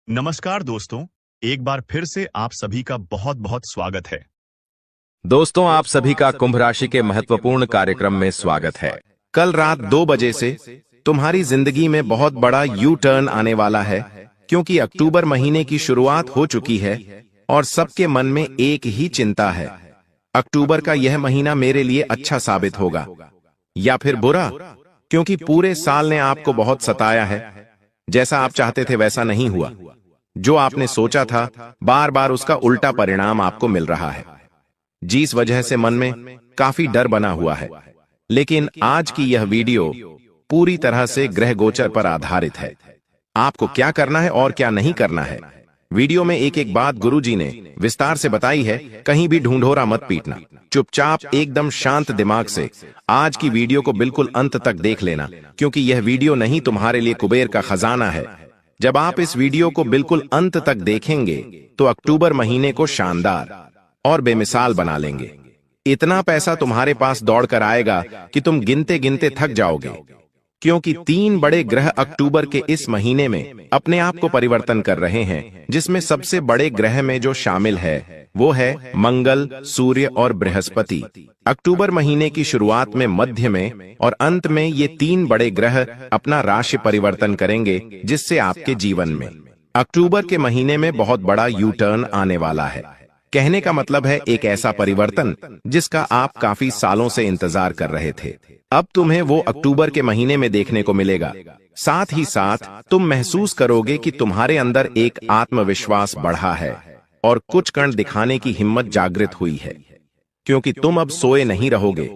नमस्कार दोस्तों, एक बार फिर से आप सभी का बहुत बहुत स्वागत है। दोस्तों, आप सभी का कुंभ राशि के महत्वपूर्ण कार्यक्रम में स्वागत है। कल रात 2 बजे से तुम्हारी जिंदगी में बहुत बड़ा यू टर्न आने वाला है, क्योंकि अक्टूबर महीने की शुरुआत हो चुकी है और सबके मन में एक ही चिंता है। अक्टूबर का यह महीना मेरे लिए अच्छा साबित होगा या फिर बुरा, क्योंकि पूरे साल ने आपको बहुत सताया है। जैसा आप चाहते थे वैसा नहीं हुआ। जो आपने सोचा था, बार बार उसका उल्टा परिणाम आपको मिल रहा है, जिस वजह से मन में काफी डर बना हुआ है। लेकिन आज की यह वीडियो पूरी तरह से ग्रह गोचर पर आधारित है। आपको क्या करना है और क्या नहीं करना है, वीडियो में एक एक बात गुरुजी ने विस्तार से बताई है। कहीं भी ढूंढोरा मत पीटना, चुपचाप एकदम शांत दिमाग से आज की वीडियो को बिल्कुल अंत तक देख लेना, क्योंकि यह वीडियो नहीं तुम्हारे लिए कुबेर का खजाना है। जब आप इस वीडियो को बिल्कुल अंत तक देखेंगे तो अक्टूबर महीने को शानदार और बेमिसाल बना लेंगे। इतना पैसा तुम्हारे पास दौड़ कर आएगा कि तुम गिनते गिनते थक जाओगे, क्योंकि 3 बड़े ग्रह अक्टूबर के इस महीने में अपने आप को परिवर्तन कर रहे हैं, जिसमें सबसे बड़े ग्रह में जो शामिल है वो है मंगल, सूर्य और बृहस्पति। अक्टूबर महीने की शुरुआत में, मध्य में और अंत में ये 3 बड़े ग्रह अपना राशि परिवर्तन करेंगे, जिससे आपके जीवन में अक्टूबर के महीने में बहुत बड़ा यू टर्न आने वाला है। कहने का मतलब है एक ऐसा परिवर्तन जिसका आप काफी सालों से इंतजार कर रहे थे, अब तुम्हें वो अक्टूबर के महीने में देखने को मिलेगा। साथ ही साथ तुम महसूस करोगे कि तुम्हारे अंदर एक आत्मविश्वास बढ़ा है और कुछ कण दिखाने की हिम्मत जागृत हुई है, क्योंकि तुम अब सोए नहीं रहोगे।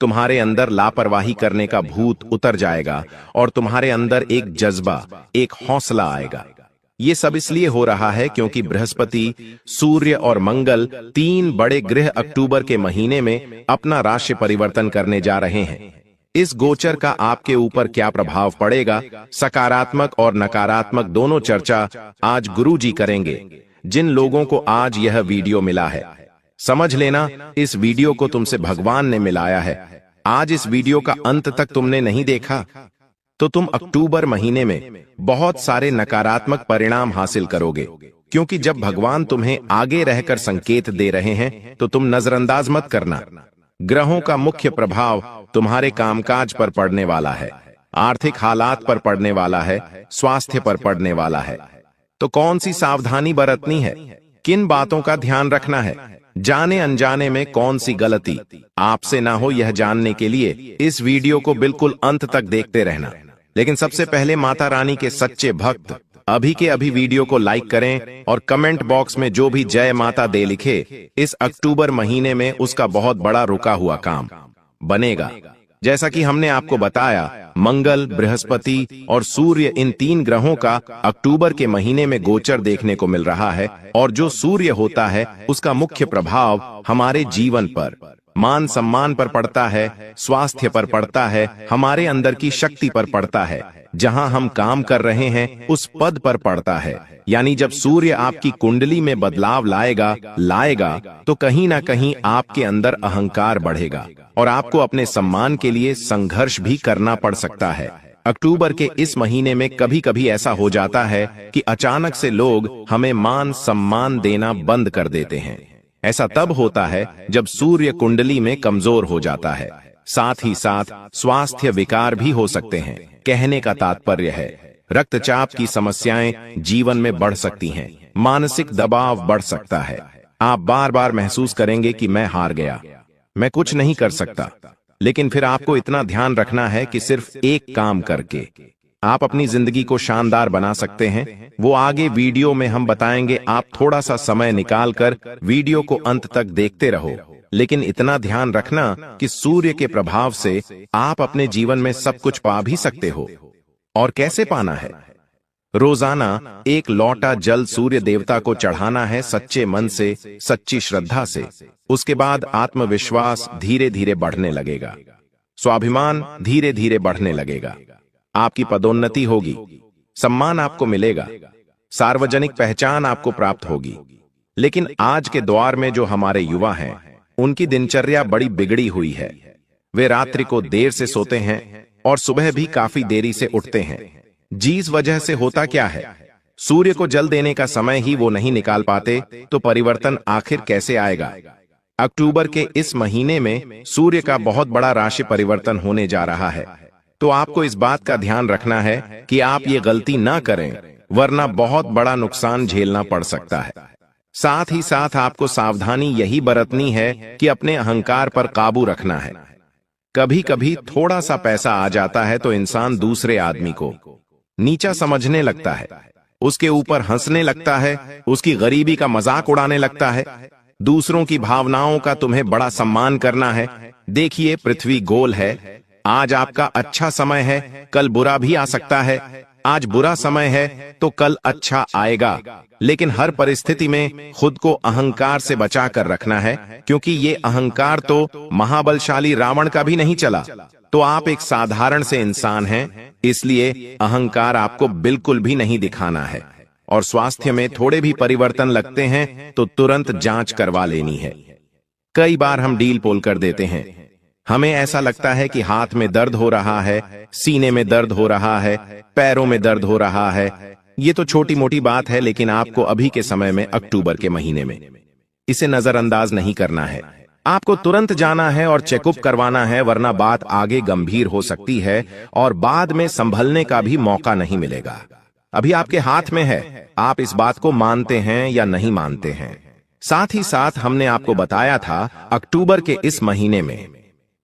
तुम्हारे अंदर लापरवाही करने का भूत उतर जाएगा और तुम्हारे अंदर एक जज्बा, एक हौसला आएगा। ये सब इसलिए हो रहा है क्योंकि बृहस्पति, सूर्य और मंगल 3 बड़े ग्रह अक्टूबर के महीने में अपना राशि परिवर्तन करने जा रहे हैं। इस गोचर का आपके ऊपर क्या प्रभाव पड़ेगा, सकारात्मक और नकारात्मक दोनों चर्चा आज गुरुजी करेंगे। जिन लोगों को आज यह वीडियो मिला है, समझ लेना इस वीडियो को तुमसे भगवान ने मिलाया है। आज इस वीडियो का अंत तक तुमने नहीं देखा तो तुम अक्टूबर महीने में बहुत सारे नकारात्मक परिणाम हासिल करोगे, क्योंकि जब भगवान तुम्हें आगे रहकर संकेत दे रहे हैं तो तुम नजरअंदाज मत करना। ग्रहों का मुख्य प्रभाव तुम्हारे कामकाज पर पड़ने वाला है, आर्थिक हालात पर पड़ने वाला है, स्वास्थ्य पर पड़ने वाला है। तो कौन सी सावधानी बरतनी है, किन बातों का ध्यान रखना है, जाने अनजाने में कौन सी गलती आपसे ना हो, यह जानने के लिए इस वीडियो को बिल्कुल अंत तक देखते रहना। लेकिन सबसे पहले माता रानी के सच्चे भक्त अभी के अभी वीडियो को लाइक करें और कमेंट बॉक्स में जो भी जय माता दे लिखे, इस अक्टूबर महीने में उसका बहुत बड़ा रुका हुआ काम बनेगा। जैसा कि हमने आपको बताया, मंगल, बृहस्पति और सूर्य, इन 3 ग्रहों का अक्टूबर के महीने में गोचर देखने को मिल रहा है। और जो सूर्य होता है उसका मुख्य प्रभाव हमारे जीवन पर, मान सम्मान पर पड़ता है, स्वास्थ्य पर पड़ता है, हमारे अंदर की शक्ति पर पड़ता है, जहां हम काम कर रहे हैं उस पद पर पड़ता है। यानी जब सूर्य आपकी कुंडली में बदलाव लाएगा तो कहीं ना कहीं आपके अंदर अहंकार बढ़ेगा और आपको अपने सम्मान के लिए संघर्ष भी करना पड़ सकता है। अक्टूबर के इस महीने में कभी कभी ऐसा हो जाता है कि अचानक से लोग हमें मान सम्मान देना बंद कर देते हैं। ऐसा तब होता है जब सूर्य कुंडली में कमजोर हो जाता है। साथ ही साथ स्वास्थ्य विकार भी हो सकते हैं। कहने का तात्पर्य है, रक्तचाप की समस्याएं जीवन में बढ़ सकती हैं, मानसिक दबाव बढ़ सकता है। आप बार बार महसूस करेंगे कि मैं हार गया, मैं कुछ नहीं कर सकता। लेकिन फिर आपको इतना ध्यान रखना है कि सिर्फ एक काम करके आप अपनी जिंदगी को शानदार बना सकते हैं। वो आगे वीडियो में हम बताएंगे। आप थोड़ा सा समय निकालकर वीडियो को अंत तक देखते रहो। लेकिन इतना ध्यान रखना कि सूर्य के प्रभाव से आप अपने जीवन में सब कुछ पा भी सकते हो। और कैसे पाना है? रोजाना 1 लोटा जल सूर्य देवता को चढ़ाना है, सच्चे मन से, सच्ची श्रद्धा से। उसके बाद आत्मविश्वास धीरे धीरे बढ़ने लगेगा, स्वाभिमान धीरे धीरे बढ़ने लगेगा, आपकी पदोन्नति होगी, सम्मान आपको मिलेगा, सार्वजनिक पहचान आपको प्राप्त होगी। लेकिन आज के दौर में जो हमारे युवा हैं, उनकी दिनचर्या बड़ी बिगड़ी हुई है। वे रात्रि को देर से सोते हैं और सुबह भी काफी देरी से उठते हैं। जिस वजह से होता क्या है, सूर्य को जल देने का समय ही वो नहीं निकाल पाते तो परिवर्तन आखिर कैसे आएगा। अक्टूबर के इस महीने में सूर्य का बहुत बड़ा राशि परिवर्तन होने जा रहा है, तो आपको इस बात का ध्यान रखना है कि आप ये गलती ना करें, वरना बहुत बड़ा नुकसान झेलना पड़ सकता है। साथ ही साथ आपको सावधानी यही बरतनी है कि अपने अहंकार पर काबू रखना है। कभी कभी थोड़ा सा पैसा आ जाता है तो इंसान दूसरे आदमी को नीचा समझने लगता है, उसके ऊपर हंसने लगता है, उसकी गरीबी का मजाक उड़ाने लगता है। दूसरों की भावनाओं का तुम्हें बड़ा सम्मान करना है। देखिए, पृथ्वी गोल है। आज आपका अच्छा समय है, कल बुरा भी आ सकता है। आज बुरा समय है तो कल अच्छा आएगा, लेकिन हर परिस्थिति में खुद को अहंकार से बचा कर रखना है, क्योंकि ये अहंकार तो महाबलशाली रावण का भी नहीं चला। तो आप एक साधारण से इंसान हैं, इसलिए अहंकार आपको बिल्कुल भी नहीं दिखाना है। और स्वास्थ्य में थोड़े भी परिवर्तन लगते हैं तो तुरंत जांच करवा लेनी है। कई बार हम डील पोल कर देते हैं। हमें ऐसा लगता है कि हाथ में दर्द हो रहा है, सीने में दर्द हो रहा है, पैरों में दर्द हो रहा है। ये तो छोटी मोटी बात है, लेकिन आपको अभी के समय में, अक्टूबर के महीने में, इसे नजरअंदाज नहीं करना है। आपको तुरंत जाना है और चेकअप करवाना है, वरना बात आगे गंभीर हो सकती है और बाद में संभलने का भी मौका नहीं मिलेगा। अभी आपके हाथ में है, आप इस बात को मानते हैं या नहीं मानते हैं। साथ ही साथ हमने आपको बताया था, अक्टूबर के इस महीने में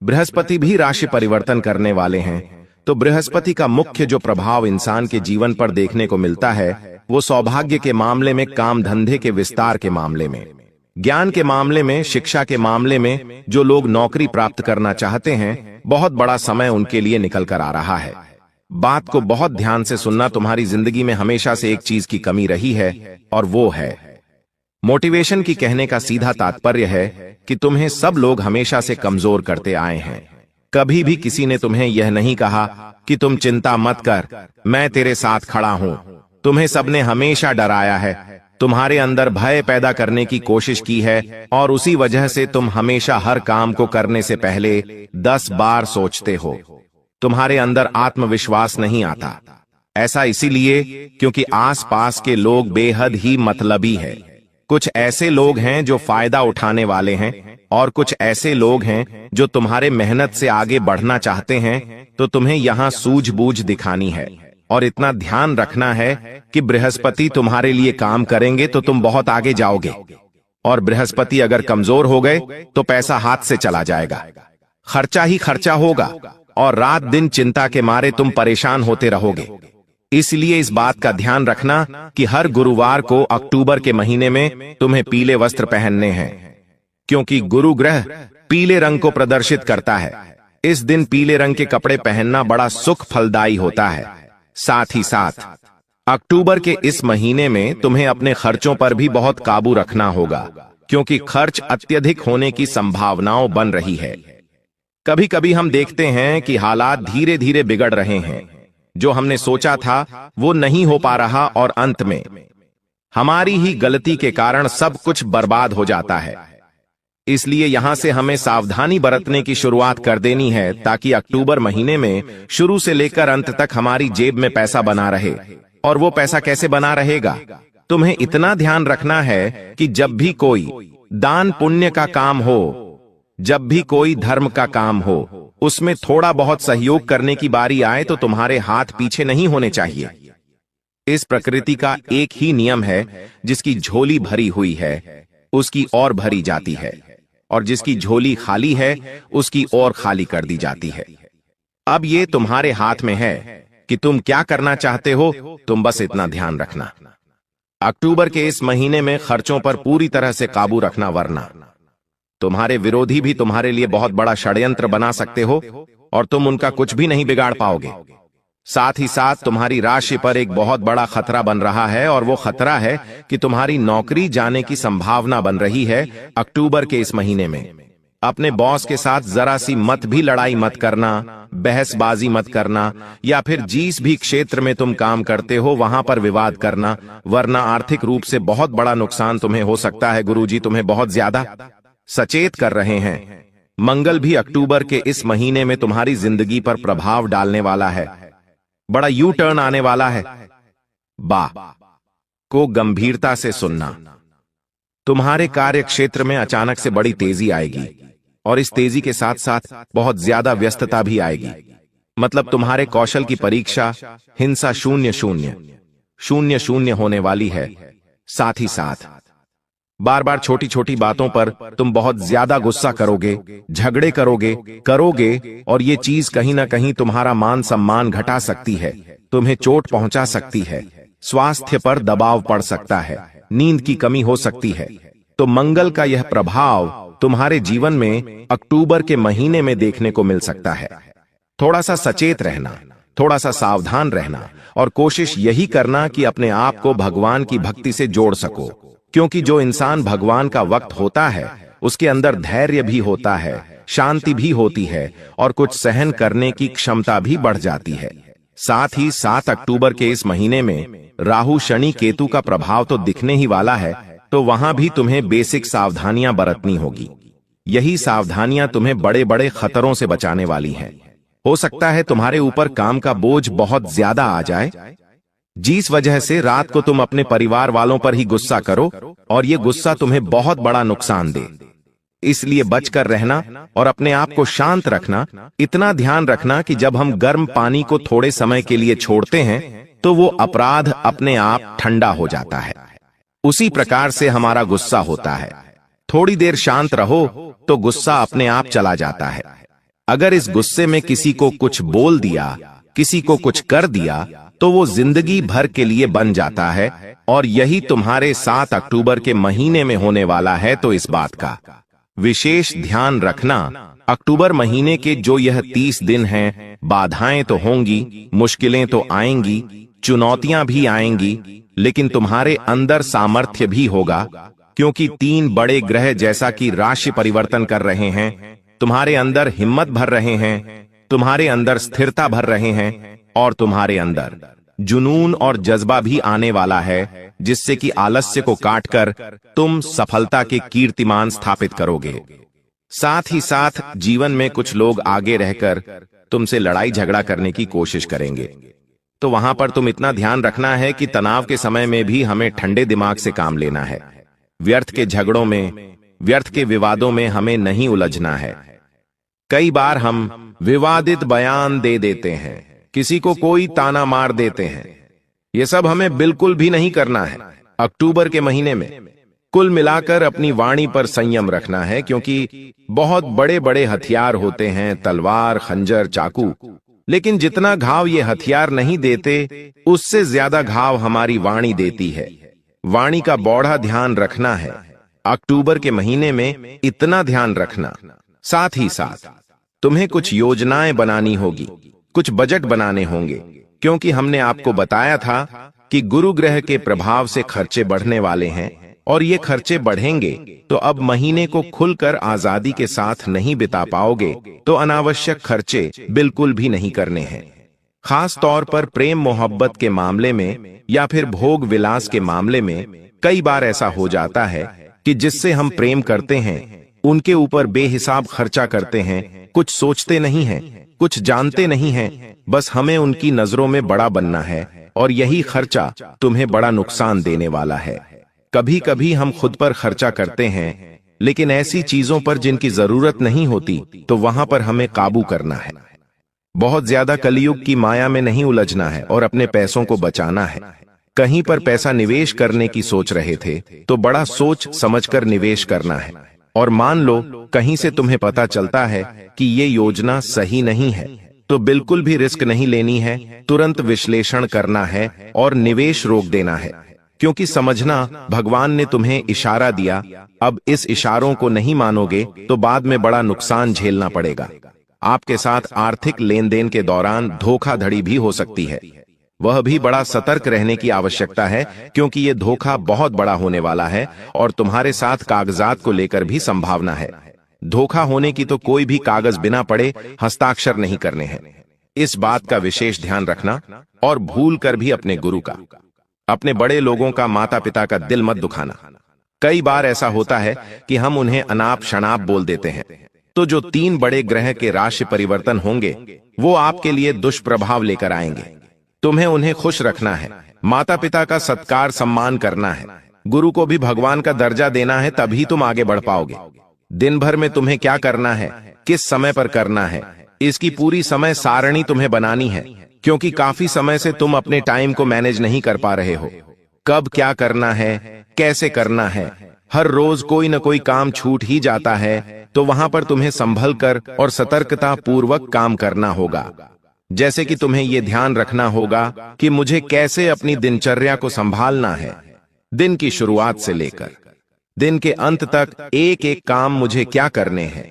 बृहस्पति भी राशि परिवर्तन करने वाले हैं। तो बृहस्पति का मुख्य जो प्रभाव इंसान के जीवन पर देखने को मिलता है, वो सौभाग्य के मामले में, काम धंधे के विस्तार के मामले में, ज्ञान के मामले में, शिक्षा के मामले में। जो लोग नौकरी प्राप्त करना चाहते हैं, बहुत बड़ा समय उनके लिए निकल कर आ रहा है। बात को बहुत ध्यान से सुनना। तुम्हारी जिंदगी में हमेशा से एक चीज की कमी रही है, और वो है मोटिवेशन की। कहने का सीधा तात्पर्य है कि तुम्हें सब लोग हमेशा से कमजोर करते आए हैं। कभी भी किसी ने तुम्हें यह नहीं कहा कि तुम चिंता मत कर, मैं तेरे साथ खड़ा हूं। तुम्हें सबने हमेशा डराया है, तुम्हारे अंदर भय पैदा करने की कोशिश की है, और उसी वजह से तुम हमेशा हर काम को करने से पहले 10 बार सोचते हो। तुम्हारे अंदर आत्मविश्वास नहीं आता। ऐसा इसीलिए क्योंकि आसपास के लोग बेहद ही मतलबी है। कुछ ऐसे लोग हैं जो फायदा उठाने वाले हैं, और कुछ ऐसे लोग हैं जो तुम्हारे मेहनत से आगे बढ़ना चाहते हैं। तो तुम्हें यहां सूझबूझ दिखानी है, और इतना ध्यान रखना है कि बृहस्पति तुम्हारे लिए काम करेंगे तो तुम बहुत आगे जाओगे। और बृहस्पति अगर कमजोर हो गए तो पैसा हाथ से चला जाएगा, खर्चा ही खर्चा होगा, और रात दिन चिंता के मारे तुम परेशान होते रहोगे। इसलिए इस बात का ध्यान रखना कि हर गुरुवार को अक्टूबर के महीने में तुम्हें पीले वस्त्र पहनने हैं, क्योंकि गुरु ग्रह पीले रंग को प्रदर्शित करता है। इस दिन पीले रंग के कपड़े पहनना बड़ा सुख फलदायी होता है। साथ ही साथ अक्टूबर के इस महीने में तुम्हें अपने खर्चों पर भी बहुत काबू रखना होगा, क्योंकि खर्च अत्यधिक होने की संभावनाओं बन रही है। कभी कभी हम देखते हैं कि हालात धीरे धीरे बिगड़ रहे हैं। जो हमने सोचा था वो नहीं हो पा रहा, और अंत में हमारी ही गलती के कारण सब कुछ बर्बाद हो जाता है। इसलिए यहां से हमें सावधानी बरतने की शुरुआत कर देनी है, ताकि अक्टूबर महीने में शुरू से लेकर अंत तक हमारी जेब में पैसा बना रहे। और वो पैसा कैसे बना रहेगा? तुम्हें इतना ध्यान रखना है कि जब भी कोई दान पुण्य का काम हो, जब भी कोई धर्म का काम हो, उसमें थोड़ा बहुत सहयोग करने की बारी आए तो तुम्हारे हाथ पीछे नहीं होने चाहिए। इस प्रकृति का एक ही नियम है, जिसकी झोली भरी हुई है उसकी और भरी जाती है, और जिसकी झोली खाली है उसकी और खाली कर दी जाती है। अब ये तुम्हारे हाथ में है कि तुम क्या करना चाहते हो। तुम बस इतना ध्यान रखना, अक्टूबर के इस महीने में खर्चों पर पूरी तरह से काबू रखना, वरना तुम्हारे विरोधी भी तुम्हारे लिए बहुत बड़ा षड्यंत्र बना सकते हो और तुम उनका कुछ भी नहीं बिगाड़ पाओगे। साथ ही साथ तुम्हारी राशि पर एक बहुत बड़ा खतरा बन रहा है, और वो खतरा है कि तुम्हारी नौकरी जाने की संभावना बन रही है अक्टूबर के इस महीने में। अपने बॉस के साथ जरा सी मत भी लड़ाई मत करना, बहसबाजी मत करना, या फिर जिस भी क्षेत्र में तुम काम करते हो वहां पर विवाद करना, वरना आर्थिक रूप से बहुत बड़ा नुकसान तुम्हें हो सकता है। गुरुजी तुम्हें बहुत ज्यादा सचेत कर रहे हैं। मंगल भी अक्टूबर के इस महीने में तुम्हारी जिंदगी पर प्रभाव डालने वाला है। बड़ा यू टर्न आने वाला है। को गंभीरता से सुनना। तुम्हारे कार्य क्षेत्र में अचानक से बड़ी तेजी आएगी और इस तेजी के साथ साथ बहुत ज्यादा व्यस्तता भी आएगी। मतलब तुम्हारे कौशल की परीक्षा हिंसा 0-0-0-0 होने वाली है। साथ ही साथ बार बार छोटी छोटी बातों पर तुम बहुत ज्यादा गुस्सा करोगे, झगड़े करोगे और ये चीज कहीं ना कहीं तुम्हारा मान सम्मान घटा सकती है, तुम्हें चोट पहुंचा सकती है, स्वास्थ्य पर दबाव पड़ सकता है, नींद की कमी हो सकती है। तो मंगल का यह प्रभाव तुम्हारे जीवन में अक्टूबर के महीने में देखने को मिल सकता है। थोड़ा सा सचेत रहना, थोड़ा सा सावधान रहना और कोशिश यही करना कि अपने आप को भगवान की भक्ति से जोड़ सको, क्योंकि जो इंसान भगवान का वक्त होता है उसके अंदर धैर्य भी होता है, शांति भी होती है और कुछ सहन करने की क्षमता भी बढ़ जाती है। साथ ही 7 अक्टूबर के इस महीने में राहु शनि केतु का प्रभाव तो दिखने ही वाला है, तो वहां भी तुम्हें बेसिक सावधानियां बरतनी होगी। यही सावधानियां तुम्हें बड़े बड़े खतरों से बचाने वाली हैं। हो सकता है तुम्हारे ऊपर काम का बोझ बहुत ज्यादा आ जाए, जिस वजह से रात को तुम अपने परिवार वालों पर ही गुस्सा करो और ये गुस्सा तुम्हें बहुत बड़ा नुकसान दे। इसलिए बचकर रहना और अपने आप को शांत रखना। इतना ध्यान रखना कि जब हम गर्म पानी को थोड़े समय के लिए छोड़ते हैं तो वो अपराध अपने आप ठंडा हो जाता है। उसी प्रकार से हमारा गुस्सा होता है, थोड़ी देर शांत रहो तो गुस्सा अपने आप चला जाता है। अगर इस गुस्से में किसी को कुछ बोल दिया, किसी को कुछ कर दिया, तो वो जिंदगी भर के लिए बन जाता है और यही तुम्हारे 7 अक्टूबर के महीने में होने वाला है। तो इस बात का विशेष ध्यान रखना। अक्टूबर महीने के जो यह 30 दिन हैं, बाधाएं तो होंगी, मुश्किलें तो आएंगी, चुनौतियां भी आएंगी, लेकिन तुम्हारे अंदर सामर्थ्य भी होगा, क्योंकि 3 बड़े ग्रह जैसा कि राशि परिवर्तन कर रहे हैं, तुम्हारे अंदर हिम्मत भर रहे हैं, तुम्हारे अंदर स्थिरता भर रहे हैं और तुम्हारे अंदर जुनून और जज्बा भी आने वाला है, जिससे कि आलस्य को काटकर तुम सफलता के कीर्तिमान स्थापित करोगे। साथ ही साथ जीवन में कुछ लोग आगे रहकर तुमसे लड़ाई झगड़ा करने की कोशिश करेंगे, तो वहां पर तुम इतना ध्यान रखना है कि तनाव के समय में भी हमें ठंडे दिमाग से काम लेना है। व्यर्थ के झगड़ों में, व्यर्थ के विवादों में हमें नहीं उलझना है। कई बार हम विवादित बयान दे देते हैं, किसी को कोई ताना मार देते हैं। यह सब हमें बिल्कुल भी नहीं करना है। अक्टूबर के महीने में कुल मिलाकर अपनी वाणी पर संयम रखना है, क्योंकि बहुत बड़े बड़े हथियार होते हैं, तलवार, खंजर, चाकू, लेकिन जितना घाव ये हथियार नहीं देते उससे ज्यादा घाव हमारी वाणी देती है। वाणी का बौढ़ा ध्यान रखना है। अक्टूबर के महीने में इतना ध्यान रखना। साथ ही साथ तुम्हें कुछ योजनाएं बनानी होगी, कुछ बजट बनाने होंगे, क्योंकि हमने आपको बताया था कि गुरु ग्रह के प्रभाव से खर्चे बढ़ने वाले हैं और ये खर्चे बढ़ेंगे तो अब महीने को खुलकर आजादी के साथ नहीं बिता पाओगे, तो अनावश्यक खर्चे बिल्कुल भी नहीं करने हैं। खास तौर पर प्रेम मोहब्बत के मामले में या फिर भोग विलास के मामले में कई बार ऐसा हो जाता है कि जिससे हम प्रेम करते हैं उनके ऊपर बेहिसाब खर्चा करते हैं, कुछ सोचते नहीं हैं, कुछ जानते नहीं हैं, बस हमें उनकी नजरों में बड़ा बनना है और यही खर्चा तुम्हें बड़ा नुकसान देने वाला है। कभी कभी हम खुद पर खर्चा करते हैं, लेकिन ऐसी चीजों पर जिनकी जरूरत नहीं होती, तो वहां पर हमें काबू करना है। बहुत ज्यादा कलयुग की माया में नहीं उलझना है और अपने पैसों को बचाना है। कहीं पर पैसा निवेश करने की सोच रहे थे तो बड़ा सोच समझकर निवेश करना है। और मान लो कहीं से तुम्हें पता चलता है कि ये योजना सही नहीं है, तो बिल्कुल भी रिस्क नहीं लेनी है, तुरंत विश्लेषण करना है और निवेश रोक देना है, क्योंकि समझना भगवान ने तुम्हें इशारा दिया, अब इस इशारों को नहीं मानोगे तो बाद में बड़ा नुकसान झेलना पड़ेगा। आपके साथ आर्थिक लेन देन के दौरान धोखाधड़ी भी हो सकती है, वह भी बड़ा सतर्क रहने की आवश्यकता है, क्योंकि यह धोखा बहुत बड़ा होने वाला है और तुम्हारे साथ कागजात को लेकर भी संभावना है। धोखा होने की तो कोई भी कागज बिना पढ़े हस्ताक्षर नहीं करने हैं। इस बात का विशेष ध्यान रखना और भूल कर भी अपने गुरु का, अपने बड़े लोगों का, माता पिता का दिल मत दुखाना। कई बार ऐसा होता है कि हम उन्हें अनाप शनाप बोल देते हैं, तो जो 3 बड़े ग्रह के राशि परिवर्तन होंगे वो आपके लिए दुष्प्रभाव लेकर आएंगे। तुम्हें उन्हें खुश रखना है, माता पिता का सत्कार सम्मान करना है, गुरु को भी भगवान का दर्जा देना है, तभी तुम आगे बढ़ पाओगे। दिन भर में तुम्हें क्या करना है, किस समय पर करना है, इसकी पूरी समय सारणी तुम्हें बनानी है, क्योंकि काफी समय से तुम अपने टाइम को मैनेज नहीं कर पा रहे हो। कब क्या करना है, कैसे करना है, हर रोज कोई न कोई काम छूट ही जाता है, तो वहां पर तुम्हें संभल कर और सतर्कता पूर्वक काम करना होगा। जैसे कि तुम्हें यह ध्यान रखना होगा कि मुझे कैसे अपनी दिनचर्या को संभालना है। दिन की शुरुआत से लेकर दिन के अंत तक एक एक काम मुझे क्या करने हैं।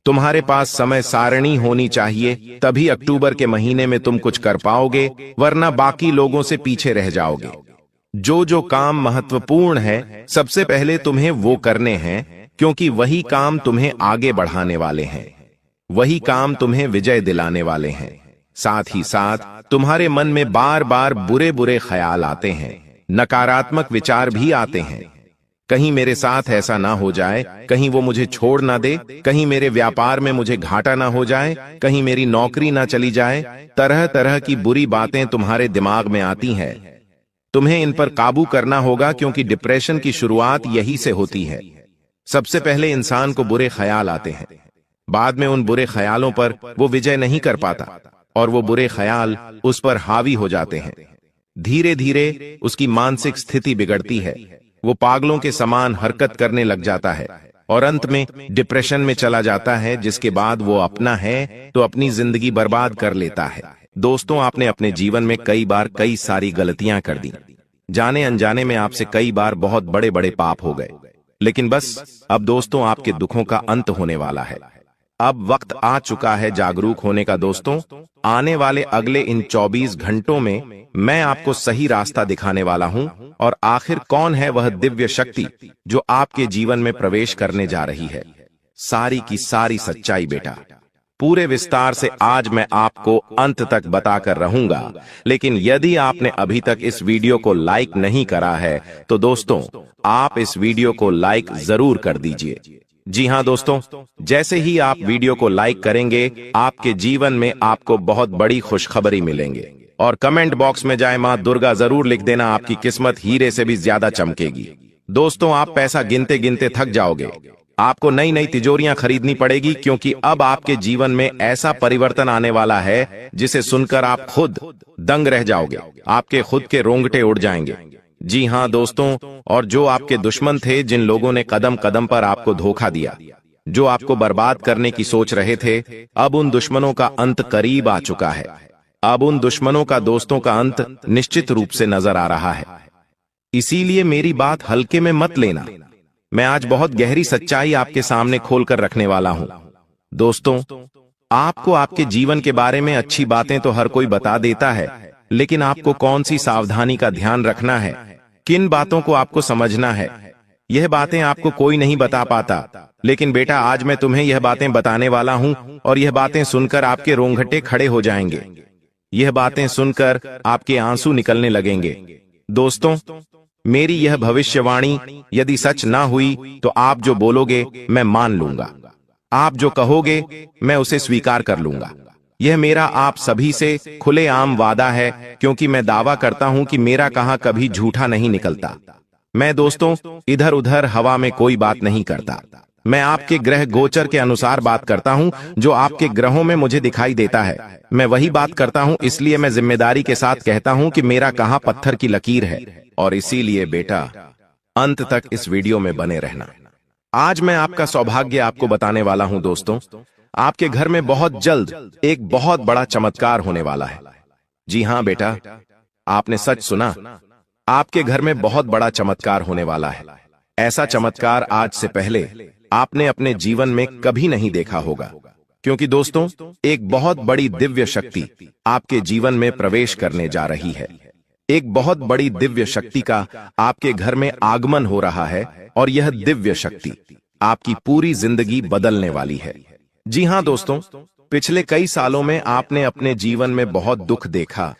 तुम्हारे पास समय सारणी होनी चाहिए, तभी अक्टूबर के महीने में तुम कुछ कर पाओगे, वरना बाकी लोगों से पीछे रह जाओगे। जो काम महत्वपूर्ण है, सबसे पहले तुम्हें वो करने हैं, क्योंकि वही काम तुम्हें आगे बढ़ाने वाले हैं, वही काम तुम्हें विजय दिलाने वाले हैं। साथ ही साथ तुम्हारे मन में बार बार बुरे बुरे ख्याल आते हैं, नकारात्मक विचार भी आते हैं। कहीं मेरे साथ ऐसा ना हो जाए, कहीं वो मुझे छोड़ ना दे, कहीं मेरे व्यापार में मुझे घाटा ना हो जाए, कहीं मेरी नौकरी ना चली जाए। तरह तरह की बुरी बातें तुम्हारे दिमाग में आती हैं। तुम्हें इन पर काबू करना होगा, क्योंकि डिप्रेशन की शुरुआत यही से होती है। सबसे पहले इंसान को बुरे ख्याल आते हैं, बाद में उन बुरे ख्यालों पर वो विजय नहीं कर पाता और वो बुरे ख्याल उस पर हावी हो जाते हैं। धीरे धीरे उसकी मानसिक स्थिति बिगड़ती है, वो पागलों के समान हरकत करने लग जाता है और अंत में डिप्रेशन में चला जाता है, जिसके बाद वो अपना है तो अपनी जिंदगी बर्बाद कर लेता है। दोस्तों, आपने अपने जीवन में कई बार कई सारी गलतियां कर दी, जाने अनजाने में आपसे कई बार बहुत बड़े बड़े पाप हो गए, लेकिन बस अब दोस्तों आपके दुखों का अंत होने वाला है। अब वक्त आ चुका है जागरूक होने का। दोस्तों, आने वाले अगले इन 24 घंटों में मैं आपको सही रास्ता दिखाने वाला हूं, और आखिर कौन है वह दिव्य शक्ति जो आपके जीवन में प्रवेश करने जा रही है। सारी की सारी सच्चाई बेटा पूरे विस्तार से आज मैं आपको अंत तक बताकर रहूंगा। लेकिन यदि आपने अभी तक इस वीडियो को लाइक नहीं करा है तो दोस्तों आप इस वीडियो को लाइक जरूर कर दीजिए। जी हां दोस्तों, जैसे ही आप वीडियो को लाइक करेंगे, आपके जीवन में आपको बहुत बड़ी खुशखबरी मिलेंगे। और कमेंट बॉक्स में जाए मां दुर्गा जरूर लिख देना, आपकी किस्मत हीरे से भी ज्यादा चमकेगी। दोस्तों, आप पैसा गिनते गिनते थक जाओगे, आपको नई नई तिजोरियां खरीदनी पड़ेगी, क्योंकि अब आपके जीवन में ऐसा परिवर्तन आने वाला है जिसे सुनकर आप खुद दंग रह जाओगे, आपके खुद के रोंगटे उड़ जाएंगे। जी हां दोस्तों, और जो आपके दुश्मन थे, जिन लोगों ने कदम कदम पर आपको धोखा दिया, जो आपको बर्बाद करने की सोच रहे थे, अब उन दुश्मनों का अंत करीब आ चुका है। अब उन दुश्मनों का दोस्तों का अंत निश्चित रूप से नजर आ रहा है। इसीलिए मेरी बात हल्के में मत लेना, मैं आज बहुत गहरी सच्चाई आपके सामने खोलकर रखने वाला हूं। दोस्तों, आपको आपके जीवन के बारे में अच्छी बातें तो हर कोई बता देता है, लेकिन आपको कौन सी सावधानी का ध्यान रखना है, किन बातों को आपको समझना है, यह बातें आपको कोई नहीं बता पाता। लेकिन बेटा, आज मैं तुम्हें यह बातें बताने वाला हूं, और यह बातें सुनकर आपके रोंगटे खड़े हो जाएंगे, यह बातें सुनकर आपके आंसू निकलने लगेंगे। दोस्तों, मेरी यह भविष्यवाणी यदि सच ना हुई तो आप जो बोलोगे मैं मान लूंगा, आप जो कहोगे मैं उसे स्वीकार कर लूंगा। यह मेरा आप सभी से खुलेआम वादा है, क्योंकि मैं दावा करता हूं कि मेरा कहा कभी झूठा नहीं निकलता। मैं दोस्तों इधर उधर हवा में कोई बात नहीं करता, मैं आपके ग्रह गोचर के अनुसार बात करता हूं, जो आपके ग्रहों में मुझे दिखाई देता है मैं वही बात करता हूं। इसलिए मैं जिम्मेदारी के साथ कहता हूं कि मेरा कहा पत्थर की लकीर है, और इसीलिए बेटा अंत तक इस वीडियो में बने रहना। आज मैं आपका सौभाग्य आपको बताने वाला हूं। दोस्तों, आपके घर में बहुत जल्द एक बहुत बड़ा चमत्कार होने वाला है। जी हां बेटा, आपने सच सुना, आपके घर में बहुत बड़ा चमत्कार होने वाला है। ऐसा चमत्कार आज से पहले आपने अपने जीवन में कभी नहीं देखा होगा, क्योंकि दोस्तों एक बहुत बड़ी दिव्य शक्ति आपके जीवन में प्रवेश करने जा रही है। एक बहुत बड़ी दिव्य शक्ति का आपके घर में आगमन हो रहा है, और यह दिव्य शक्ति आपकी पूरी जिंदगी बदलने वाली है। जी हां दोस्तों, पिछले कई सालों में आपने अपने जीवन में बहुत दुख देखा,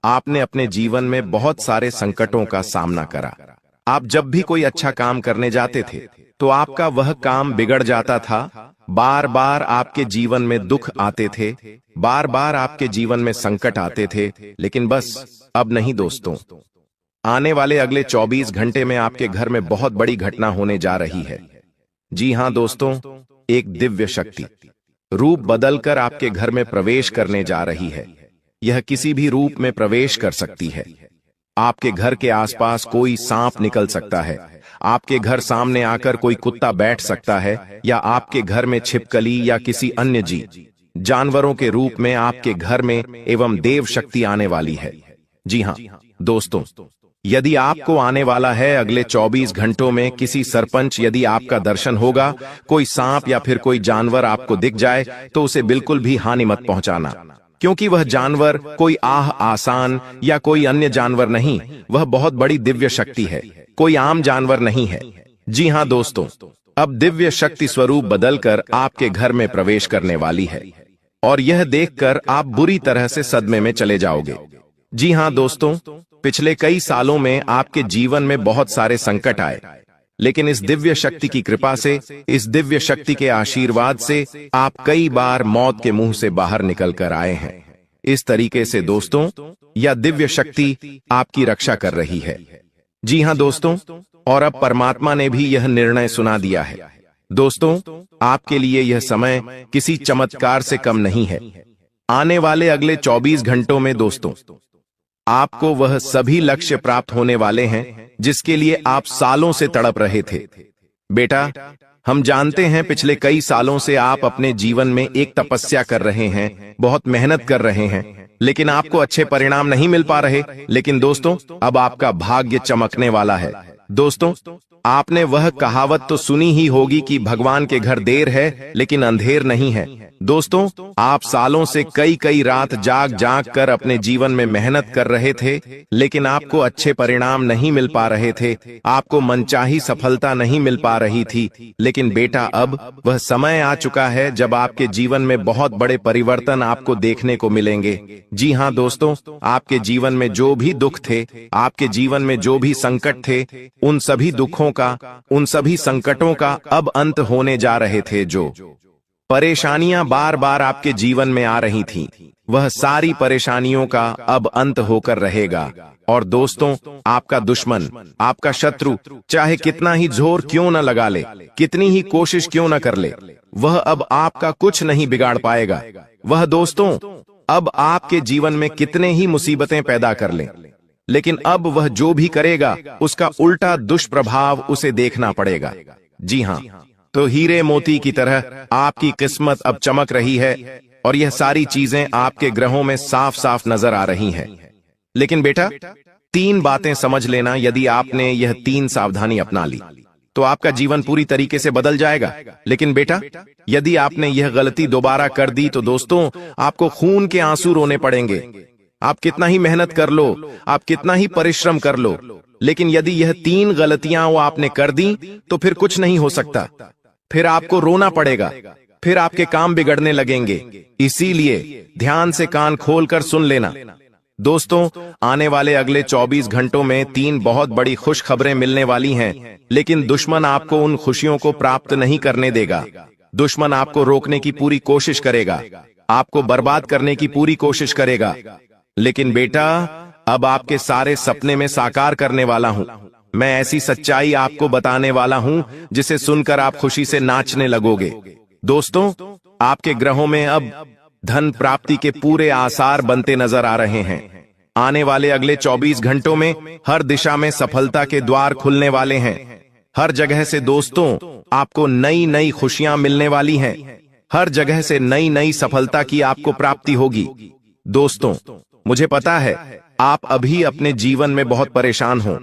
आपने अपने जीवन में बहुत सारे संकटों का सामना करा, आप जब भी कोई अच्छा काम करने जाते थे तो आपका वह काम बिगड़ जाता था। बार बार आपके जीवन में दुख आते थे, बार बार आपके जीवन में संकट आते थे। लेकिन बस अब नहीं दोस्तों, आने वाले अगले 24 घंटे में आपके घर में बहुत बड़ी घटना होने जा रही है। जी हां दोस्तों, एक दिव्य शक्ति रूप बदलकर आपके घर में प्रवेश करने जा रही है। यह किसी भी रूप में प्रवेश कर सकती है। आपके घर के आसपास कोई सांप निकल सकता है, आपके घर सामने आकर कोई कुत्ता बैठ सकता है, या आपके घर में छिपकली या किसी अन्य जानवरों के रूप में आपके घर में एवं देव शक्ति आने वाली है। जी हां दोस्तों, यदि आपको आने वाला है अगले 24 घंटों में किसी सरपंच यदि आपका दर्शन होगा, कोई सांप या फिर कोई जानवर आपको दिख जाए तो उसे बिल्कुल भी हानि मत पहुंचाना, क्योंकि वह जानवर कोई आसान या कोई अन्य जानवर नहीं, वह बहुत बड़ी दिव्य शक्ति है, कोई आम जानवर नहीं है। जी हां दोस्तों, अब दिव्य शक्ति स्वरूप बदलकर आपके घर में प्रवेश करने वाली है, और यह देखकर आप बुरी तरह से सदमे में चले जाओगे। जी हां दोस्तों, पिछले कई सालों में आपके जीवन में बहुत सारे संकट आए, लेकिन इस दिव्य शक्ति की कृपा से, इस दिव्य शक्ति के आशीर्वाद से आप कई बार मौत के मुंह से बाहर निकल कर आए हैं। इस तरीके से दोस्तों, यह दिव्य शक्ति आपकी रक्षा कर रही है। जी हां दोस्तों, और अब परमात्मा ने भी यह निर्णय सुना दिया है। दोस्तों, आपके लिए यह समय किसी चमत्कार से कम नहीं है। आने वाले अगले 24 घंटों में दोस्तों, आपको वह सभी लक्ष्य प्राप्त होने वाले हैं जिसके लिए आप सालों से तड़प रहे थे। बेटा, हम जानते हैं पिछले कई सालों से आप अपने जीवन में एक तपस्या कर रहे हैं, बहुत मेहनत कर रहे हैं, लेकिन आपको अच्छे परिणाम नहीं मिल पा रहे। लेकिन दोस्तों, अब आपका भाग्य चमकने वाला है। दोस्तों, आपने वह कहावत तो सुनी ही होगी कि भगवान के घर देर है लेकिन अंधेर नहीं है। दोस्तों, आप सालों से कई रात जाग जाग कर अपने जीवन में मेहनत कर रहे थे, लेकिन आपको अच्छे परिणाम नहीं मिल पा रहे थे, आपको मनचाही सफलता नहीं मिल पा रही थी। लेकिन बेटा, अब वह समय आ चुका है जब आपके जीवन में बहुत बड़े परिवर्तन आपको देखने को मिलेंगे। जी हां दोस्तों, आपके जीवन में जो भी दुख थे, आपके जीवन में जो भी संकट थे, उन सभी दुखों का, उन सभी संकटों का अब अंत होने जा रहे थे। जो परेशानियां बार बार आपके जीवन में आ रही थीं, वह सारी परेशानियों का अब अंत होकर रहेगा। और दोस्तों, आपका दुश्मन, आपका शत्रु चाहे कितना ही जोर क्यों न लगा ले, कितनी ही कोशिश क्यों न कर ले, वह अब आपका कुछ नहीं बिगाड़ पाएगा। वह दोस्तों, अब आपके जीवन में कितने ही मुसीबतें पैदा कर ले, लेकिन अब वह जो भी करेगा उसका उल्टा दुष्प्रभाव उसे देखना पड़ेगा। जी हां, तो हीरे मोती की तरह आपकी किस्मत अब चमक रही है, और यह सारी चीजें आपके ग्रहों में साफ साफ नजर आ रही हैं। लेकिन बेटा, 3 बातें समझ लेना, यदि आपने यह 3 सावधानी अपना ली तो आपका जीवन पूरी तरीके से बदल जाएगा। लेकिन बेटा, यदि आपने यह गलती दोबारा कर दी तो दोस्तों, आपको खून के आंसू रोने पड़ेंगे। आप कितना ही मेहनत कर लो, आप कितना ही परिश्रम कर लो, लेकिन यदि यह 3 गलतियां वो आपने कर दी तो फिर कुछ नहीं हो सकता, फिर आपको रोना पड़ेगा, फिर आपके काम बिगड़ने लगेंगे। इसीलिए ध्यान से कान खोलकर सुन लेना। दोस्तों, आने वाले अगले 24 घंटों में 3 बहुत बड़ी खुश खबरें मिलने वाली हैं, लेकिन दुश्मन आपको उन खुशियों को प्राप्त नहीं करने देगा। दुश्मन आपको रोकने की पूरी कोशिश करेगा, आपको बर्बाद करने की पूरी कोशिश करेगा। लेकिन बेटा, अब आपके सारे सपने में साकार करने वाला हूं। मैं ऐसी सच्चाई आपको बताने वाला हूं जिसे सुनकर आप खुशी से नाचने लगोगे। दोस्तों, आपके ग्रहों में अब धन प्राप्ति के पूरे आसार बनते नजर आ रहे हैं। आने वाले अगले 24 घंटों में हर दिशा में सफलता के द्वार खुलने वाले हैं। हर जगह से दोस्तों, आपको नई नई खुशियां मिलने वाली हैं। हर जगह से नई नई सफलता की आपको प्राप्ति होगी। दोस्तों, मुझे पता है आप अभी अपने जीवन में बहुत परेशान हो,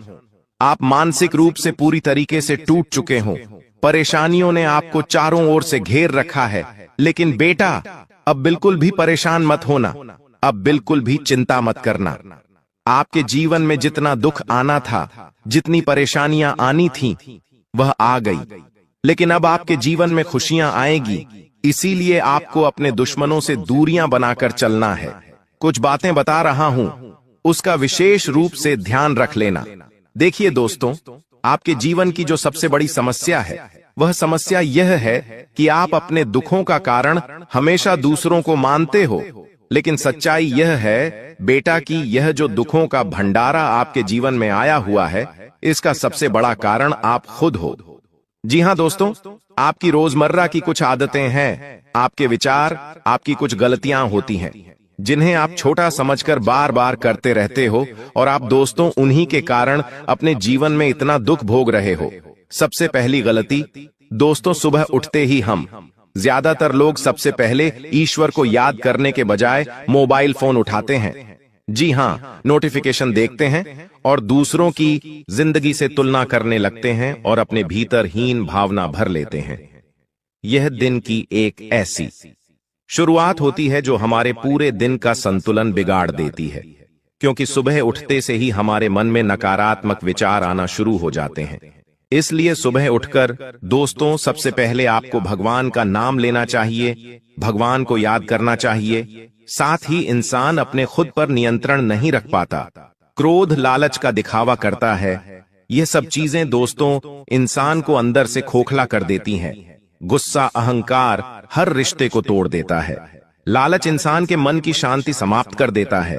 आप मानसिक रूप से पूरी तरीके से टूट चुके हो, परेशानियों ने आपको चारों ओर से घेर रखा है। लेकिन बेटा, अब बिल्कुल भी परेशान मत होना, अब बिल्कुल भी चिंता मत करना। आपके जीवन में जितना दुख आना था, जितनी परेशानियां आनी थीं, वह आ गई। लेकिन अब आपके जीवन में खुशियां आएगी, इसीलिए आपको अपने दुश्मनों से दूरियां बनाकर चलना है। कुछ बातें बता रहा हूं, उसका विशेष रूप से ध्यान रख लेना। देखिए दोस्तों, आपके जीवन की जो सबसे बड़ी समस्या है वह समस्या यह है कि आप अपने दुखों का कारण हमेशा दूसरों को मानते हो। लेकिन सच्चाई यह है बेटा कि यह जो दुखों का भंडारा आपके जीवन में आया हुआ है, इसका सबसे बड़ा कारण आप खुद हो। जी हां दोस्तों, आपकी रोजमर्रा की कुछ आदतें हैं, आपके विचार, आपकी कुछ गलतियां होती हैं जिन्हें आप छोटा समझकर बार बार करते रहते हो, और आप दोस्तों उन्हीं के कारण अपने जीवन में इतना दुख भोग रहे हो। सबसे पहली गलती दोस्तों, सुबह उठते ही हम ज्यादातर लोग सबसे पहले ईश्वर को याद करने के बजाय मोबाइल फोन उठाते हैं। जी हां, नोटिफिकेशन देखते हैं और दूसरों की जिंदगी से तुलना करने लगते हैं और अपने भीतर हीन भावना भर लेते हैं। यह दिन की एक ऐसी शुरुआत होती है जो हमारे पूरे दिन का संतुलन बिगाड़ देती है, क्योंकि सुबह उठते से ही हमारे मन में नकारात्मक विचार आना शुरू हो जाते हैं। इसलिए सुबह उठकर दोस्तों सबसे पहले आपको भगवान का नाम लेना चाहिए, भगवान को याद करना चाहिए। साथ ही इंसान अपने खुद पर नियंत्रण नहीं रख पाता, क्रोध लालच का दिखावा करता है। यह सब चीजें दोस्तों इंसान को अंदर से खोखला कर देती हैं। गुस्सा, अहंकार हर रिश्ते को तोड़ देता है। लालच इंसान के मन की शांति समाप्त कर देता है।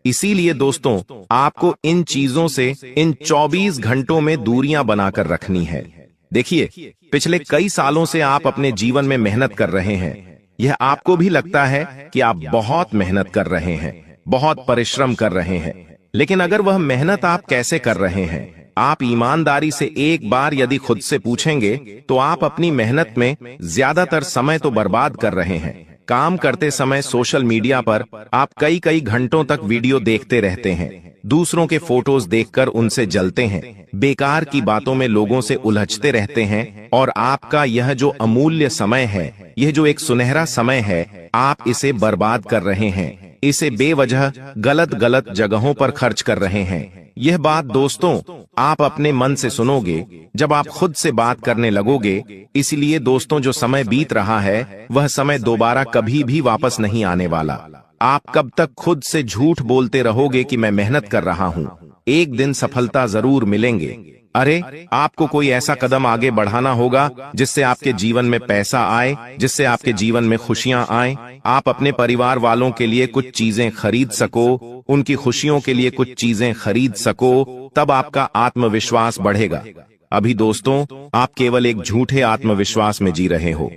इसीलिए दोस्तों आपको इन चीजों से इन 24 घंटों में दूरियां बनाकर रखनी है। देखिए, पिछले कई सालों से आप अपने जीवन में मेहनत कर रहे हैं। यह आपको भी लगता है कि आप बहुत मेहनत कर रहे हैं, बहुत परिश्रम कर रहे हैं, लेकिन अगर वह मेहनत आप कैसे कर रहे हैं, आप ईमानदारी से एक बार यदि खुद से पूछेंगे तो आप अपनी मेहनत में ज्यादातर समय तो बर्बाद कर रहे हैं। काम करते समय सोशल मीडिया पर आप कई घंटों तक वीडियो देखते रहते हैं, दूसरों के फोटोज देखकर उनसे जलते हैं, बेकार की बातों में लोगों से उलझते रहते हैं, और आपका यह जो अमूल्य समय है, यह जो एक सुनहरा समय है, आप इसे बर्बाद कर रहे हैं। इसे बेवजह गलत जगहों पर खर्च कर रहे हैं। यह बात दोस्तों आप अपने मन से सुनोगे जब आप खुद से बात करने लगोगे। इसलिए दोस्तों जो समय बीत रहा है वह समय दोबारा कभी भी वापस नहीं आने वाला। आप कब तक खुद से झूठ बोलते रहोगे कि मैं मेहनत कर रहा हूं, एक दिन सफलता जरूर मिलेंगे। अरे आपको कोई ऐसा कदम आगे बढ़ाना होगा जिससे आपके जीवन में पैसा आए, जिससे आपके जीवन में खुशियां आए, आप अपने परिवार वालों के लिए कुछ चीजें खरीद सको, उनकी खुशियों के लिए कुछ चीजें खरीद सको, तब आपका आत्मविश्वास बढ़ेगा। अभी दोस्तों आप केवल एक झूठे आत्मविश्वास में जी रहे हो।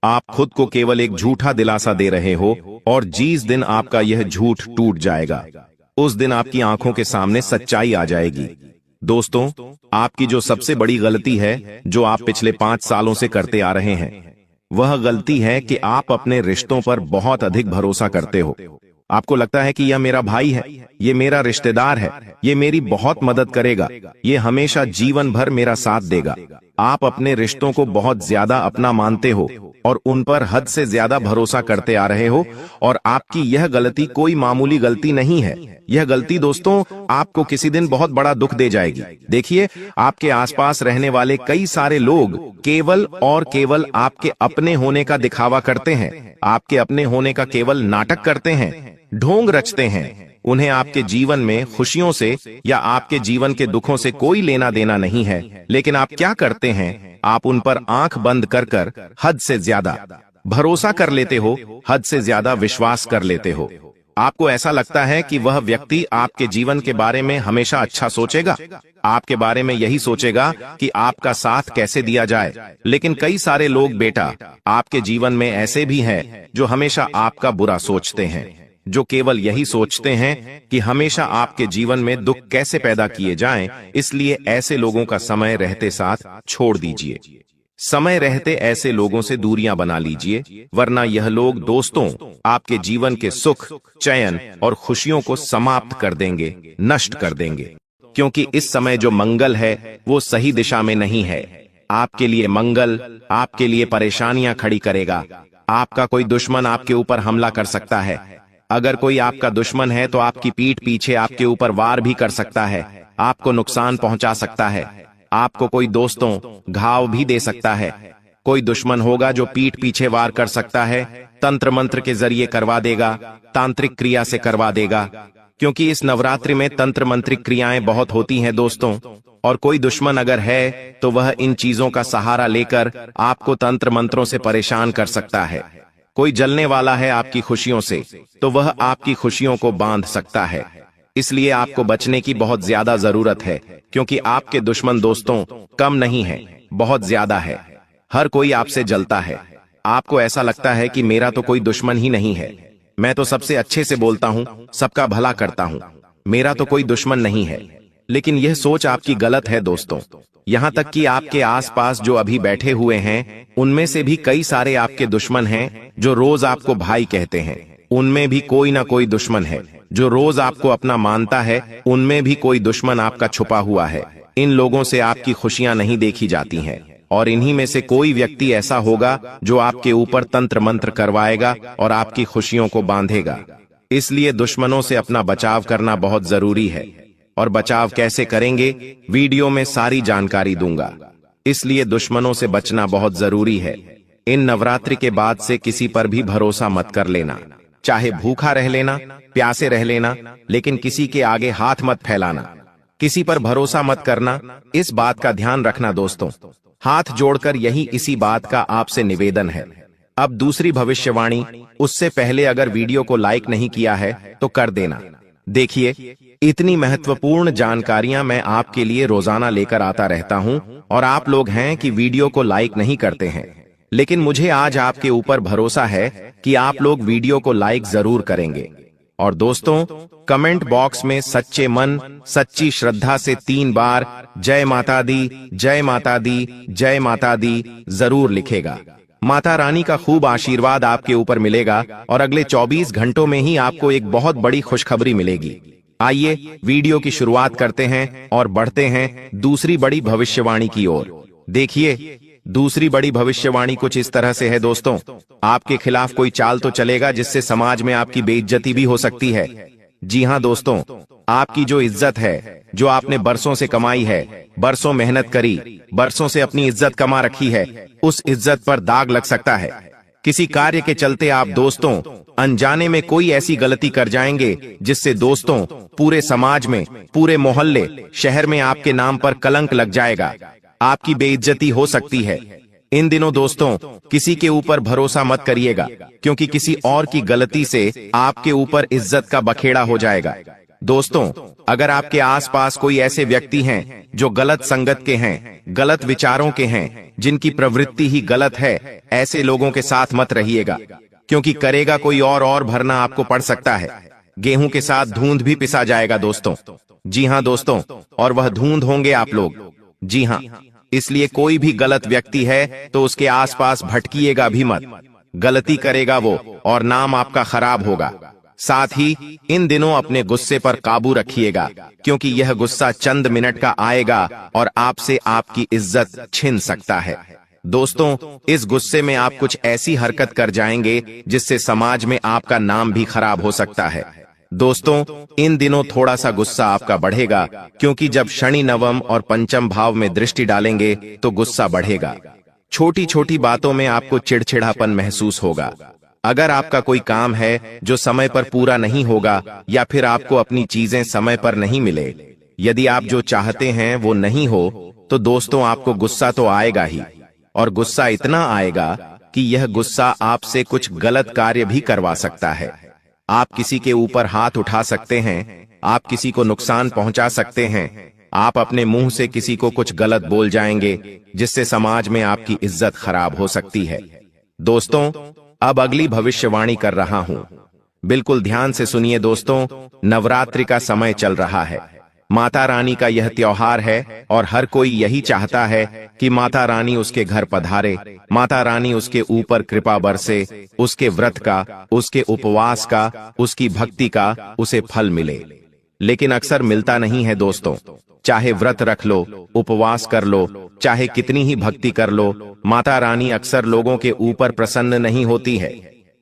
आप खुद को केवल एक झूठा दिलासा दे रहे हो, और जिस दिन आपका यह झूठ टूट जाएगा उस दिन आपकी आंखों के सामने सच्चाई आ जाएगी। दोस्तों आपकी जो सबसे बड़ी गलती है जो आप पिछले 5 सालों से करते आ रहे हैं, वह गलती है कि आप अपने रिश्तों पर बहुत अधिक भरोसा करते हो। आपको लगता है कि यह मेरा भाई है, ये मेरा रिश्तेदार है, ये मेरी बहुत मदद करेगा, ये हमेशा जीवन भर मेरा साथ देगा। आप अपने रिश्तों को बहुत ज्यादा अपना मानते हो और उन पर हद से ज्यादा भरोसा करते आ रहे हो, और आपकी यह गलती कोई मामूली गलती नहीं है। यह गलती दोस्तों आपको किसी दिन बहुत बड़ा दुख दे जाएगी। देखिए, आपके आसपास रहने वाले कई सारे लोग केवल और केवल आपके अपने होने का दिखावा करते हैं, आपके अपने होने का केवल नाटक करते हैं, ढोंग रचते हैं। उन्हें आपके जीवन में खुशियों से या आपके जीवन के दुखों से कोई लेना देना नहीं है, लेकिन आप क्या करते हैं, आप उन पर आंख बंद कर हद से ज्यादा भरोसा कर लेते हो, हद से ज्यादा विश्वास कर लेते हो। आपको ऐसा लगता है कि वह व्यक्ति आपके जीवन के बारे में हमेशा अच्छा सोचेगा, आपके बारे में यही सोचेगा कि आपका साथ कैसे दिया जाए। लेकिन कई सारे लोग बेटा आपके जीवन में ऐसे भी हैं जो हमेशा आपका बुरा सोचते हैं, जो केवल यही सोचते हैं कि हमेशा आपके जीवन में दुख कैसे पैदा किए जाएं। इसलिए ऐसे लोगों का समय रहते साथ छोड़ दीजिए, समय रहते ऐसे लोगों से दूरियां बना लीजिए, वरना यह लोग दोस्तों आपके जीवन के सुख, चैन और खुशियों को समाप्त कर देंगे, नष्ट कर देंगे। क्योंकि इस समय जो मंगल है वो सही दिशा में नहीं है। आपके लिए मंगल आपके लिए परेशानियां खड़ी करेगा। आपका कोई दुश्मन आपके ऊपर हमला कर सकता है। अगर कोई आपका दुश्मन है तो आपकी पीठ पीछे आपके ऊपर वार भी कर सकता है, आपको नुकसान पहुंचा सकता है। आपको कोई दोस्तों घाव भी दे सकता है। कोई दुश्मन होगा जो पीठ पीछे वार कर सकता है, तंत्र मंत्र के जरिए करवा देगा, तांत्रिक क्रिया से करवा देगा, क्योंकि इस नवरात्रि में तंत्र मंत्रिक क्रियाएं बहुत होती हैं दोस्तों। और कोई दुश्मन अगर है तो वह इन चीजों का सहारा लेकर आपको तंत्र मंत्रों से परेशान कर सकता है। कोई जलने वाला है आपकी खुशियों से तो वह आपकी खुशियों को बांध सकता है। इसलिए आपको बचने की बहुत ज्यादा जरूरत है, क्योंकि आपके दुश्मन दोस्तों कम नहीं है, बहुत ज्यादा है। हर कोई आपसे जलता है। आपको ऐसा लगता है कि मेरा तो कोई दुश्मन ही नहीं है, मैं तो सबसे अच्छे से बोलता हूँ, सबका भला करता हूँ, मेरा तो कोई दुश्मन नहीं है। लेकिन यह सोच आपकी गलत है दोस्तों। यहाँ तक कि आपके आसपास जो अभी बैठे हुए हैं उनमें से भी कई सारे आपके दुश्मन हैं जो रोज आपको भाई कहते हैं। उनमें भी कोई ना कोई दुश्मन है जो रोज आपको अपना मानता है। उनमें भी कोई दुश्मन आपका छुपा हुआ है। इन लोगों से आपकी खुशियां नहीं देखी जाती हैं, और इन्हीं में से कोई व्यक्ति ऐसा होगा जो आपके ऊपर तंत्र मंत्र करवाएगा और आपकी खुशियों को बांधेगा। इसलिए दुश्मनों से अपना बचाव करना बहुत जरूरी है। और बचाव कैसे करेंगे, वीडियो में सारी जानकारी दूंगा। इसलिए दुश्मनों से बचना बहुत जरूरी है। इन नवरात्रि के बाद से किसी पर भी भरोसा मत कर लेना। चाहे भूखा रह लेना, प्यासे रह लेना, लेकिन किसी के आगे हाथ मत फैलाना। किसी पर भरोसा मत करना, इस बात का ध्यान रखना दोस्तों। हाथ जोड़कर यही इसी बात का आपसे निवेदन है। अब दूसरी भविष्यवाणी, उससे पहले अगर वीडियो को लाइक नहीं किया है तो कर देना। देखिए, इतनी महत्वपूर्ण जानकारियां मैं आपके लिए रोजाना लेकर आता रहता हूं, और आप लोग हैं कि वीडियो को लाइक नहीं करते हैं। लेकिन मुझे आज आपके ऊपर भरोसा है कि आप लोग वीडियो को लाइक जरूर करेंगे। और दोस्तों, कमेंट बॉक्स में सच्चे मन, सच्ची श्रद्धा से 3 बार जय माता दी, जय माता दी, जय माता दी जरूर लिखेगा। माता रानी का खूब आशीर्वाद आपके ऊपर मिलेगा, और अगले 24 घंटों में ही आपको एक बहुत बड़ी खुशखबरी मिलेगी। आइए वीडियो की शुरुआत करते हैं और बढ़ते हैं दूसरी बड़ी भविष्यवाणी की ओर। देखिए, दूसरी बड़ी भविष्यवाणी कुछ इस तरह से है दोस्तों। आपके खिलाफ कोई चाल तो चलेगा जिससे समाज में आपकी बेइज्जती भी हो सकती है। जी हाँ दोस्तों, आपकी जो इज्जत है, जो आपने बरसों से कमाई है, बरसों मेहनत करी, बरसों से अपनी इज्जत कमा रखी है, उस इज्जत पर दाग लग सकता है। किसी कार्य के चलते आप दोस्तों अनजाने में कोई ऐसी गलती कर जाएंगे जिससे दोस्तों पूरे समाज में, पूरे मोहल्ले, शहर में आपके नाम पर कलंक लग जाएगा। आपकी बेइज्जती हो सकती है। इन दिनों दोस्तों किसी के ऊपर भरोसा मत करिएगा, क्योंकि किसी और की गलती से आपके ऊपर इज्जत का बखेड़ा हो जाएगा। दोस्तों, अगर आपके आसपास कोई ऐसे व्यक्ति हैं जो गलत संगत के हैं, गलत विचारों के हैं, जिनकी प्रवृत्ति ही गलत है, ऐसे लोगों के साथ मत रहिएगा, क्योंकि करेगा कोई और भरना आपको पड़ सकता है। गेहूं के साथ धुंध भी पिसा जाएगा दोस्तों। जी हाँ दोस्तों, और वह धुंध होंगे आप लोग। जी हाँ, इसलिए कोई भी गलत व्यक्ति है तो उसके आसपास भटकिएगा भी मत। गलती करेगा वो और नाम आपका खराब होगा। साथ ही इन दिनों अपने गुस्से पर काबू रखिएगा, क्योंकि यह गुस्सा चंद मिनट का आएगा और आपसे आपकी इज्जत छिन सकता है। दोस्तों, इस गुस्से में आप कुछ ऐसी हरकत कर जाएंगे जिससे समाज में आपका नाम भी खराब हो सकता है। दोस्तों, इन दिनों थोड़ा सा गुस्सा आपका बढ़ेगा, क्योंकि जब शनि नवम और पंचम भाव में दृष्टि डालेंगे तो गुस्सा बढ़ेगा। छोटी छोटी बातों में आपको चिड़चिड़ापन महसूस होगा। अगर आपका कोई काम है जो समय पर पूरा नहीं होगा, या फिर आपको अपनी चीजें समय पर नहीं मिले, यदि आप जो चाहते हैं वो नहीं हो, तो दोस्तों आपको गुस्सा तो आएगा ही, और गुस्सा इतना आएगा कि यह गुस्सा आपसे कुछ गलत कार्य भी करवा सकता है। आप किसी के ऊपर हाथ उठा सकते हैं, आप किसी को नुकसान पहुंचा सकते हैं, आप अपने मुंह से किसी को कुछ गलत बोल जाएंगे, जिससे समाज में आपकी इज्जत खराब हो सकती है। दोस्तों, अब अगली भविष्यवाणी कर रहा हूं, बिल्कुल ध्यान से सुनिए दोस्तों। नवरात्रि का समय चल रहा है। माता रानी का यह त्योहार है, और हर कोई यही चाहता है कि माता रानी उसके घर पधारे, माता रानी उसके ऊपर कृपा बरसे, उसके व्रत का, उसके उपवास का, उसकी भक्ति का उसे फल मिले। लेकिन अक्सर मिलता नहीं है दोस्तों। चाहे व्रत रख लो, उपवास कर लो, चाहे कितनी ही भक्ति कर लो, माता रानी अक्सर लोगों के ऊपर प्रसन्न नहीं होती है।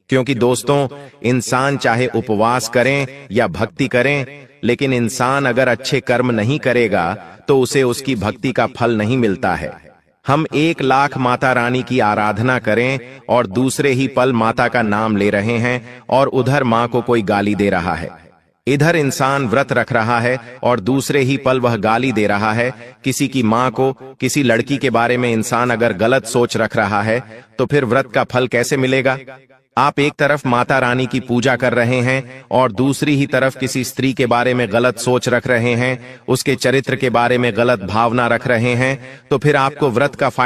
क्योंकि दोस्तों, इंसान चाहे उपवास करें या भक्ति करें, लेकिन इंसान अगर अच्छे कर्म नहीं करेगा तो उसे उसकी भक्ति का फल नहीं मिलता है। हम 1 लाख माता रानी की आराधना करें और दूसरे ही पल माता का नाम ले रहे हैं और उधर माँ को कोई गाली दे रहा है। इधर इंसान व्रत रख रहा है और दूसरे ही पल वह गाली दे रहा है किसी की मां को। किसी लड़की के बारे में इंसान अगर गलत सोच रख रहा है तो फिर व्रत का फल कैसे मिलेगा? आप एक तरफ माता रानी की पूजा कर रहे हैं और दूसरी ही तरफ किसी स्त्री के बारे में गलत सोच रख रहे हैं, उसके चरित्र के बारे में गलत भावना रख रहे हैं, तो फिर आपको व्रत का फायदा